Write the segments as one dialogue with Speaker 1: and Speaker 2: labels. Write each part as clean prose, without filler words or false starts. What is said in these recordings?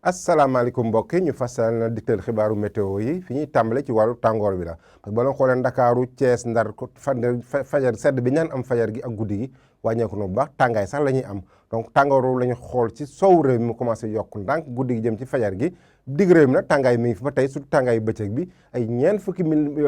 Speaker 1: asalaamaaleykum mbokk yi ñu fas yéene digtal xibaaru météo yi fi ñuy tàmbale ci wàllu tàngoor bi la parce que ba la xoolee Ndakaaru Thiès Ndar fajar sedd bi ñaan am fajar gi ak guddi gi wàññeeku na bu baax tàngaay sax la ñuy am donc tàngooru la ñu xool ci sow réew mi mu commencé yokk ndànk guddi gi jëm ci fajar gi digg réew mi nag tàngaay mi ngi fi ba tey surtout tàngaay bëccëg bi ay ñeent fukki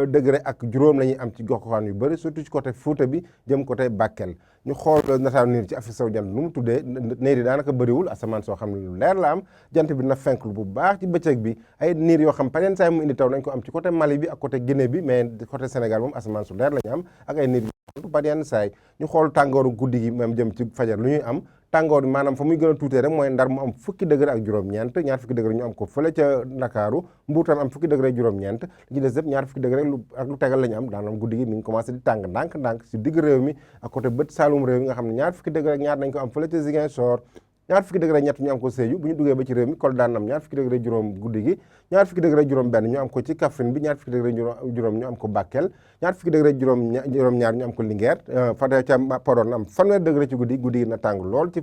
Speaker 1: degré ak juróom la ñuy am ci gox-goxaan yu bëri surtout ci côté Fuuta bi jëm côté Bakel ñu xool nataalu niir ci Afrique sowu jant nu mu tuddee niir yi daanaka bëriwul asamaan soo xam ne lu leer la am jant bi na fenklu bu baax ci bëccëg bi ay niir yoo xam peneen saa mu indi taw nañ ko am ci côté Mali bi ak côté Guinée bi mais côté Sénégal moom asamaan su leer la ñu am ak ay niir yu ba yenn saay ñu xool tàngooru guddi gi même jëm ci fajar lu ñuy am tàngoor bi maanaam fa muy gën a tuutee rek mooy Ndar mu am fukki degré ak juróom-ñeent ñaar fukki degré ñu am ko fële ca Ndakaaru Mbuur tam am fukki degré juróom-ñeent li ci des yëpp ñaar fukki degré ak lu tegal la ñu am daanam guddi gi mi ngi commencé di tàng ndànk-ndànk si digg réew mi ak côté bët Saalum réew mi nga xam ne ñaar fukki degré ak ñaar nañ ko am fële ca Ziguinchor ñaar fukki degré ñett ñu am ko Sédhiou bu ñu duggee ba ci réew mi Kolda daan am ñaar fukki degré juróom guddi gi ñaar fukki degré juróom benn ñu am ko ci Kaffrine bi ñaar fukki degré juróom ñu am ko Bakel ñaar fukki degré juróom ñaar ñu am ko Linguère fate ca Podor na am fanweer degré ci guddi gi na tàng lool ci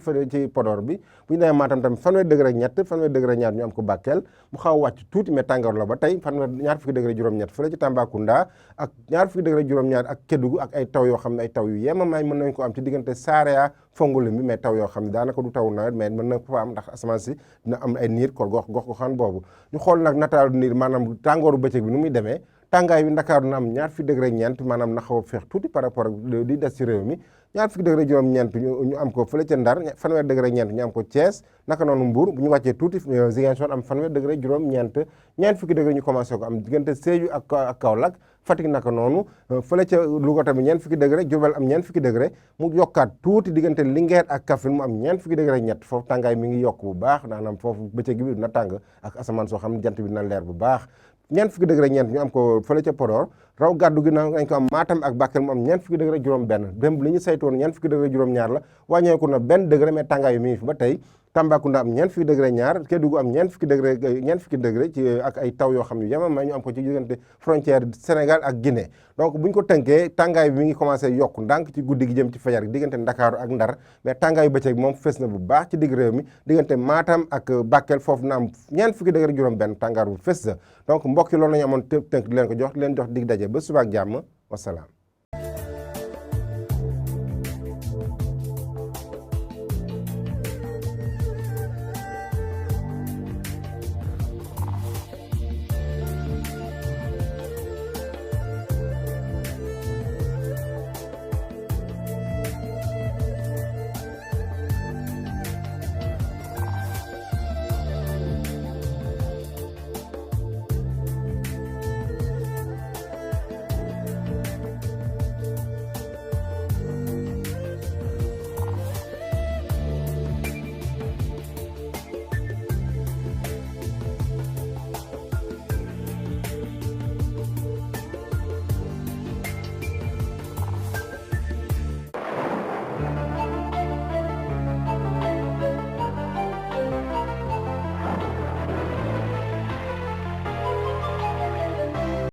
Speaker 1: Podor bi bu ñu demee Matam tamit fanweer degré ak ñett fanweer degré ñaar ñu am ko Bakel mu xaw a wàcc tuuti mais tàngoor la ba tey fanweer ñaar fukki degré juróom ñett fële ci Tambacounda ak ñaar fukki degré juróom ñaar ak Kédougou ak ay taw yoo xam ne ay taw yu yemamaay mën nañ ko am ci diggante Saraya Fongolim bi mais taw yoo xam ne daanaka du taw nawet mais mën na fa am ndax asamaan si dina am ay niir ko gox goxaan boobu ñu xool nag nataalu niir maanaam tàngooru bëccëg bi nu muy demee tàngaay bi Ndakaaru na am ñaar fukki degré ñeent maanaam na xaw a feex tuuti par rapport ak di des ci réew mi ñaar fukki degré juróom-ñeent ñu am ko fële ca Ndar fanweer degré ñeent ñu am ko Thiès naka noonu Mbour bu ñu wàccee tuuti Ziguinchor am fanweer degré juróom-ñeent ñeent fukki degré ñu commencé ko am diggante Sédhiou ak Kaolack Fatick naka noonu fële ca Louga tamit ñeent fukki degré Diourbel am ñeent fukki degré mu yokkaat tuuti diggante Linguère ak Kaffrine mu am ñeent fukki degré ñett foofu tàngaay mi ngi yokk bu baax daanaam foofu bëccëg bi dina tàng ak asamaan soo xam ne jant bi dina leer bu baax ñeent fukki degré ñeent ñu am ko fële ca Podor raw gàddu gi nañ ko am Matam ak Bakel mu am ñeent fukki degré juróom benn même li ñu saytu woon ñeent fukki degré juróom ñaar la wàññeeku na benn degré mais tàngaay mi ngi fi ba tey Tambacounda am ñeent fukki degré ñaar Kédougou am ñeent fukki degré ci ak ay taw yoo xam ne yemama ñu am ko ci diggante frontière Sénégal ak Guinée donc bu ñu ko tënkee tàngaay bi mi ngi commencé yokk ndànk ci guddi gi jëm ci fajar gi diggante Ndakaaru ak Ndar mais tàngaayu bëccëg moom fës na bu baax ci digg réew mi diggante Matam ak Bakel foofu na am ñeent fukki degré juróom benn tàngaar bu fës la donc mbokk yi loolu la ñu amoon tënk di leen ko jox di leen jox dig daje ba suba ak jàmm wasalaam